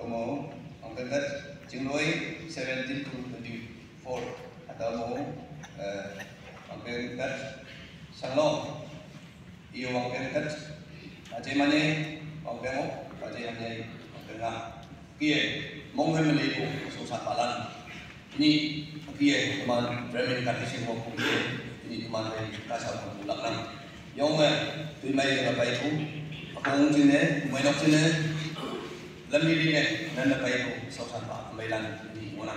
mo ang dagat jingloy 17 to 24 atau mo ang dagat sanglong iyo ang dagat ajay mane ang bemo ajay mane ang dagat kie mong memeli ko susah palan ini kie teman Bremen kasi mo ko ini teman dari kasal ko lakang yung tuy may napay ko akong sine may nok sine lamili ne nan napay ko susah pa may lang ini muna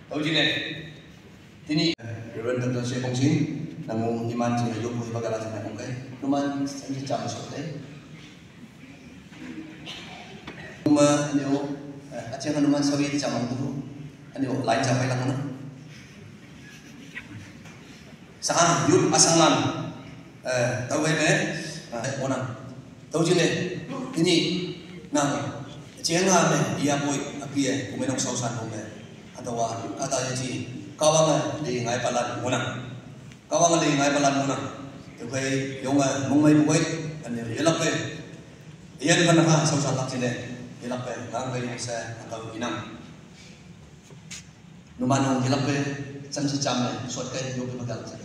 tau sine tini Reverend Dr. Syekh Bongsin nang iman sine yo ko ibagala sine kung kay numan sa jam sote kuma niyo aja kan numan sawi jam tu niyo lain sampai lang muna sa yun asangan tawai me ona tau jine ini nang jenga me ia boy apie kumenok sausan me atawa kata ji kawang di ngai palan muna kawang di ngai palan muna tawai yonga mongmai boy ani yelak pe iyan kan ha sausan lak jine yelak pe ngang bai sa atau inang numanong yelak pe sam si jam me sot kai yo pe magal sa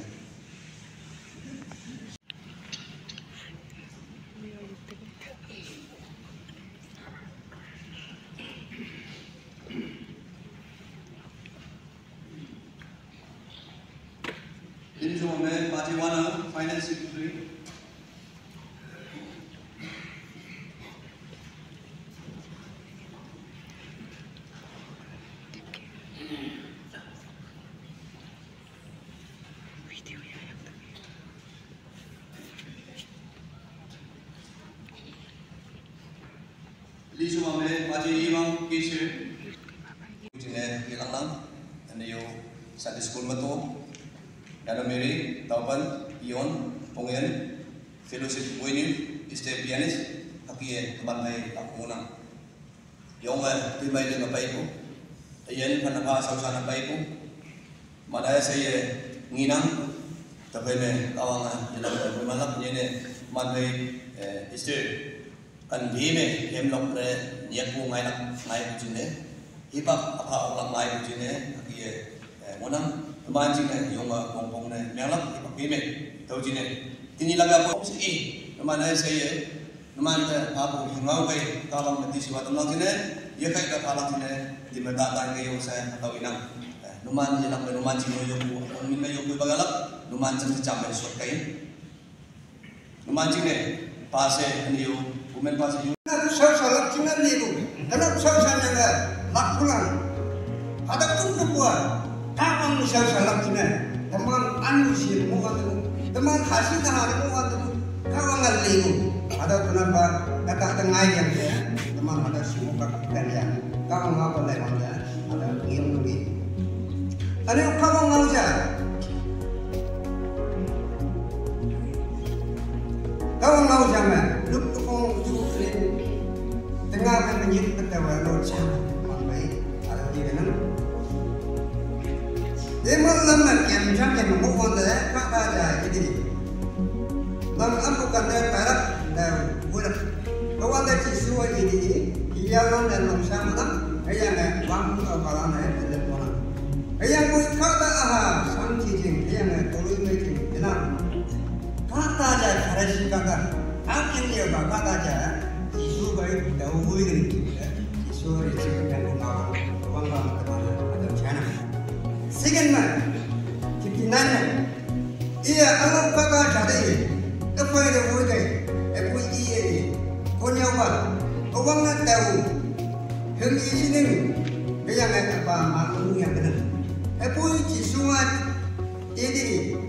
Ini cuma main Party Warner Finance Secretary. Ini cuma main Party Imam Kisir. Ujungnya hilang lang. Ini yo sa school mato. Dalam meri taupan ion pongyan fellowship winning stay pianist aki teman mai aku unang yung timay din mapay ko ayan panaka sa usana pay ko madaya saya nginang tapay me kawang ilang malak niya manay stay kan bime hemlok re niya ko ngay jine hipap apa ulang ngay jine aki unang Manjing na yung pongpong na melak ipagpime tau jine tinilaga po sa naman ay saya naman apo hingaw kay kalang mati siwa tamang jine ya kay kapalang jine di madatan kayo sa atau inang naman ilang naman jino yung po min na yung bagalak naman sa chamber suot kayo naman jine pase ano yung bumen pase yung sasalak jine nilo kanap sasalak nga lakpulan ada pun kebuat Tapang misal salam cina, teman anu sih muka tu, teman hasil hari muka tu, kawang ngalih ada kenapa kata tengah yang dia, teman ada si muka dan yang kawang apa lagi dia, ada ilmu ni. Ada kawang ngau je, kawang ngau je mana, lup kong tu tengah menyit ketawa lo cang, mampai ada di mana. Demon lemah yang macam mukon deh, kata aja jadi. Lam aku kata perak dan budak. Kawan dah cisuai jadi, hilang dan langsam lam. Ayam wang kawalan telefon. Ayam kau kata sang cicing, ayam tolong macam bilang. Kata aja karena kata, akhir dia kata aja cisu baik tahu ini. Cisu receh dan wang kemana ada channel. Second man, kitinanya, iya alam kata jadi, apa yang dia buat, apa iya, punya apa, orang nak tahu, hari ini, dia nak apa maklum yang benar, apa itu semua, ini,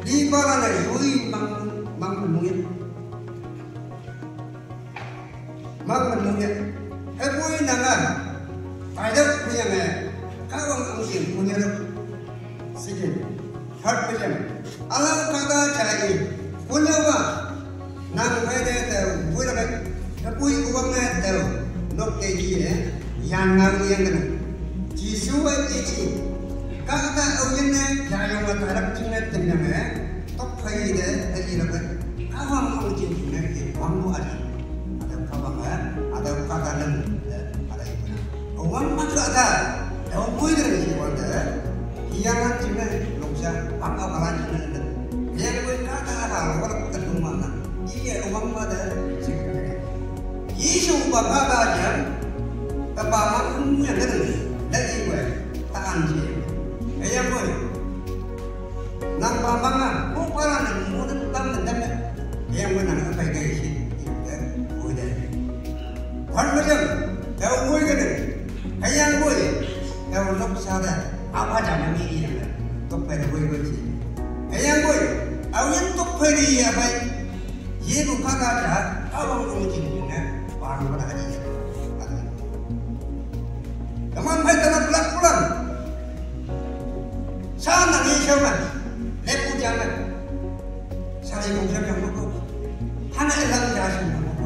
di bawah lagi, ui maklum, apa ini nangan, ada punya kawang angin punya Sige, third million. Alam kata jadi punya apa? Nang ada tahu, punya apa? Tapi uang ada tahu. Nok keji yang ngang yang kena. Jisuai keji. Kata ujiannya jangan matarak cina tenang Tok kaya lagi apa? Kawang angin punya uang ada. Ada kawang ada kata dan ada itu. uang macam ada, yang boleh dari sini wanda, hiangan cina loksa, bangga kalah cina, yang boleh kata hal orang ketemu mana, iya uang mana sekarang, isu bangga aja, kebangan umumnya dengan dari gue, tak anjir, yang boleh, nang bangga, bukan nang muda tutang dan yang mana apa yang sih, boleh, kan macam, yang boleh kan. Ayang boy, kalau nak sadar apa jangan ini yang tu pada boy boy sih. Ayang boy, awak tu pada ia baik. Ye bukan ada, awak tu mungkin punya baru pada hari ini. Teman baik tanah pulang pulang. Sana ni siapa? Lepu jangan. Saya mungkin yang buku. Hanya elang jasa buku.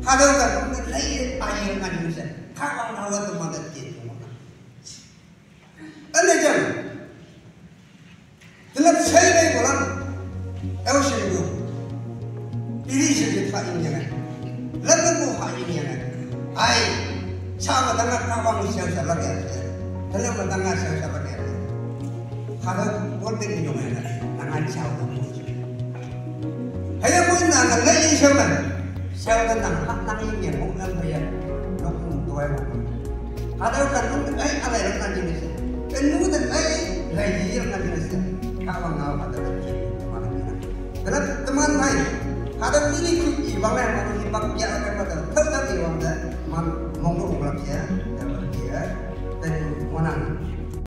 Kalau kan lain ayam kan bisa. Kawang awak tu madat kita. Anda jangan. Dalam saya ni pulang, awak sendiri. Diri sendiri tak ini jangan. Lalu buah ini jangan. Ay, sama dengan kawang siapa lagi. Dalam dengan siapa lagi. Kalau boleh ni jangan. Dengan siapa pun. Ayah pun nak lagi siapa. Siapa tentang hak nang ini bukan bayar. Ada kan ay alay lang na jenis. Kanu dan ay lahir na jenis. Kawang ngaw ada lagi. Karena teman lain ada pilih ibang yang mau ibang ya apa pada tahu tak ibang dah